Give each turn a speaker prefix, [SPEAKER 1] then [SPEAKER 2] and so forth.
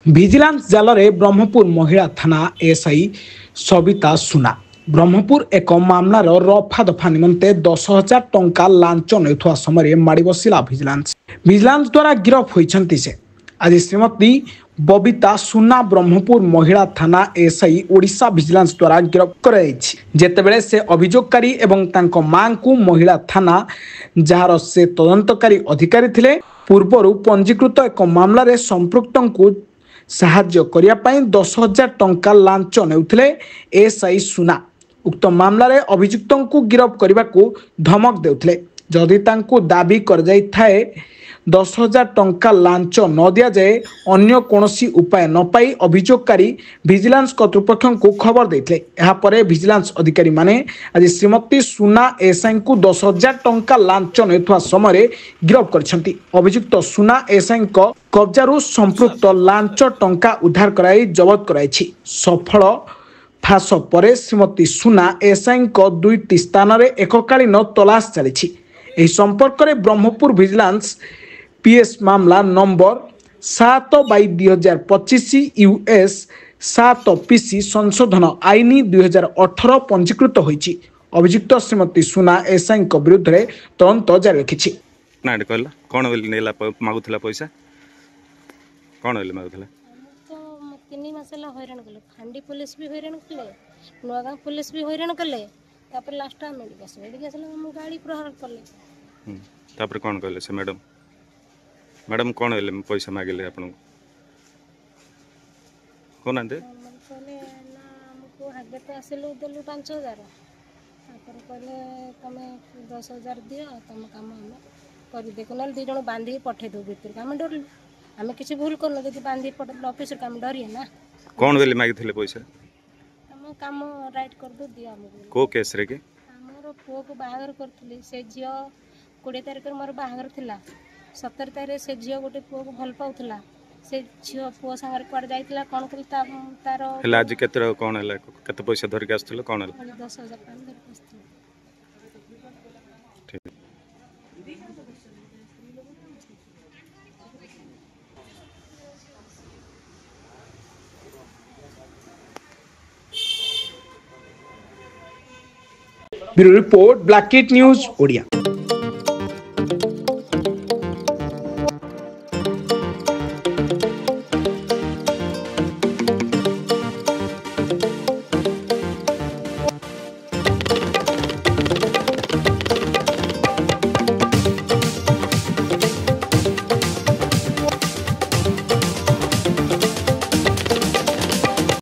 [SPEAKER 1] Vigilance ଜାଲରେ ବ୍ରହ୍ମପୁର ମହିଳା ଥାନା ଏସ୍ଆଇ ସବିତା ସୁନା। ବ୍ରହ୍ମପୁର ଏକ ମାମଲାର ରଫା ଦଫା ନିମନ୍ତେ 10,000 ଟଙ୍କା ଲାଞ୍ଚ ନେଉଥିବା ସମୟରେ ମାଡ଼ି ବସିଲା ଭିଜିଲାନ୍ସ ଦ୍ୱାରା ଗିରଫ ହୋଇଛନ୍ତି ସେ। ଆଜି ଶ୍ରୀମତୀ ବବିତା ସୁନା ବ୍ରହ୍ମପୁର ମହିଳା ଥାନା ଏସ୍ଆଇ ଓଡ଼ିଶା ଭିଜିଲାନ୍ସ ଦ୍ୱାରା ଗିରଫ କରାଯାଇଛି। ଯେତେବେଳେ ସେ ଅଭିଯୋଗକାରୀ ଏବଂ ତାଙ୍କ ମାଙ୍କୁ ମହିଳା ଥାନା ଯାହାର ସେ ତଦନ୍ତକାରୀ ଅଧିକାରୀ ଥିଲେ ପୂର୍ବରୁ ପଞ୍ଜୀକୃତ ଏକ ମାମଲାରେ ସମ୍ପୃକ୍ତଙ୍କୁ ସାହାଯ୍ୟ କରିବା ପାଇଁ 10,000 ଟଙ୍କା ଲାଞ୍ଚ ନେଉଥିଲେ ଏସ୍ଆଇ ସୁନା। ଉକ୍ତ ମାମଲାରେ ଅଭିଯୁକ୍ତଙ୍କୁ ଗିରଫ କରିବାକୁ ଧମକ ଦେଉଥିଲେ। ଯଦି ତାଙ୍କୁ ଦାବି କରାଯାଇଥାଏ 10,000 ଟଙ୍କା ଲାଞ୍ଚ ନ ଦିଆଯାଏ ଅନ୍ୟ କୌଣସି ଉପାୟ ନ ପାଇ ଅଭିଯୋଗକାରୀ ଭିଜିଲାନ୍ସ କର୍ତ୍ତୃପକ୍ଷଙ୍କୁ ଖବର ଦେଇଥିଲେ। ଏହାପରେ ଭିଜିଲାନ୍ସ ଅଧିକାରୀମାନେ ଆଜି ଶ୍ରୀମତୀ ସୁନା ଏସ୍ଆଇଙ୍କୁ 10,000 ଟଙ୍କା ଲାଞ୍ଚ ନେଉଥିବା ସମୟରେ ଗିରଫ କରିଛନ୍ତି। ଅଭିଯୁକ୍ତ ସୁନା ଏସ୍ଆଇଙ୍କ କବ୍ଜାରୁ ସମ୍ପୃକ୍ତ ଲାଞ୍ଚ ଟଙ୍କା ଉଦ୍ଧାର କରାଇ ଜବତ କରାଯାଇଛି। ସଫଳ ଫାଶ ପରେ ଶ୍ରୀମତୀ ସୁନା ଏସ୍ଆଇଙ୍କ 2ଟି ସ୍ଥାନରେ ଏକକାଳୀନ ତଲାସ ଚାଲିଛି। ଏହି ସମ୍ପର୍କରେ ବ୍ରହ୍ମପୁର ଭିଜିଲାନ୍ସ ପିଏସ୍ ମାମଲା ନମ୍ବର 7/2025 US 7 PC ସଂଶୋଧନ ଆଇନ 2018 ପଞ୍ଜୀକୃତ ହୋଇଛି। ଅଭିଯୁକ୍ତ ଶ୍ରୀମତୀ ସୁନା ଏସ୍ଆଇଙ୍କ ବିରୁଦ୍ଧରେ ତଦନ୍ତ ଜାରି ରଖିଛି।
[SPEAKER 2] ନାଁ କହିଲା କ'ଣ ନେଲା ମାଗୁଥିଲା ପଇସା କ'ଣ ହେଲେ ମାଗୁଥିଲା?
[SPEAKER 3] 3 ମାସ ହେଲା ହଇରାଣ କଲେ। ଫାଣ୍ଡି ପୁଲିସ ବି ହଇରାଣ କଲେ, ନୂଆଗାଁ ପୁଲିସ ବି ହଇରାଣ କଲେ। ତାପରେ ଲାଷ୍ଟ ମେଡ଼ିକାଲ ଆସିଲା ମୁଁ ଗାଡ଼ି ପ୍ରହାର କଲେ।
[SPEAKER 2] ତାପରେ କ'ଣ କହିଲେ ସେ ମ୍ୟାଡ଼ାମ୍ କ'ଣ ହେଲେ ପଇସା ମାଗିଲେ ଆପଣଙ୍କୁ କହୁନାହାନ୍ତି?
[SPEAKER 3] କହିଲେ ନା ଆମକୁ ଆଗେ ତ ଆସିଲୁ ଦେଲୁ 5,000, ତାପରେ କହିଲେ ତୁମେ 10,000 ଦିଅ ତୁମ କାମ ଆମେ କରିଦେବୁ, ନହେଲେ 2 ଜଣ ବାନ୍ଧିକି ପଠେଇ ଦେବୁ ଭିତରକୁ। ଆମେ ଡରିଲୁ, ଆମେ କିଛି ଭୁଲ କରୁନୁ, ଯଦି ବାନ୍ଧିକି ପଠେଇଲେ ଅଫିସରେ ଆମେ ଡରିଏ ନା।
[SPEAKER 2] କ'ଣ ବୋଲି ମାଗିଥିଲେ ପଇସା?
[SPEAKER 3] ଆମ କାମ ରାଇଟ୍ କରିଦେଉ ଦିଅ ଆମକୁ।
[SPEAKER 2] କେଉଁ କେସ୍ରେ କି?
[SPEAKER 3] ଆମର ପୁଅକୁ ବାହାଘର କରିଥିଲି। ସେ ଝିଅ 20 ତାରିଖରେ ମୋର ବାହାଘର ଥିଲା। 17 ତାରିଖରେ ସେ ଝିଅ ଗୋଟେ ପୁଅକୁ ଭଲ ପାଉଥିଲା। ସେ ଝିଅ ପୁଅ ସାଙ୍ଗରେ କୁଆଡ଼େ ଯାଇଥିଲା କ'ଣ କଲି ତାର
[SPEAKER 2] ହେଲେ ଆଜି କେତେ କ'ଣ ହେଲା? କେତେ ପଇସା ଧରିକି ଆସିଥିଲ? କ'ଣ ହେଲା?
[SPEAKER 3] 10,000 ଟଙ୍କା ଧରିକି ଆସିଥିଲି।
[SPEAKER 1] Bureau report black kit news Odia.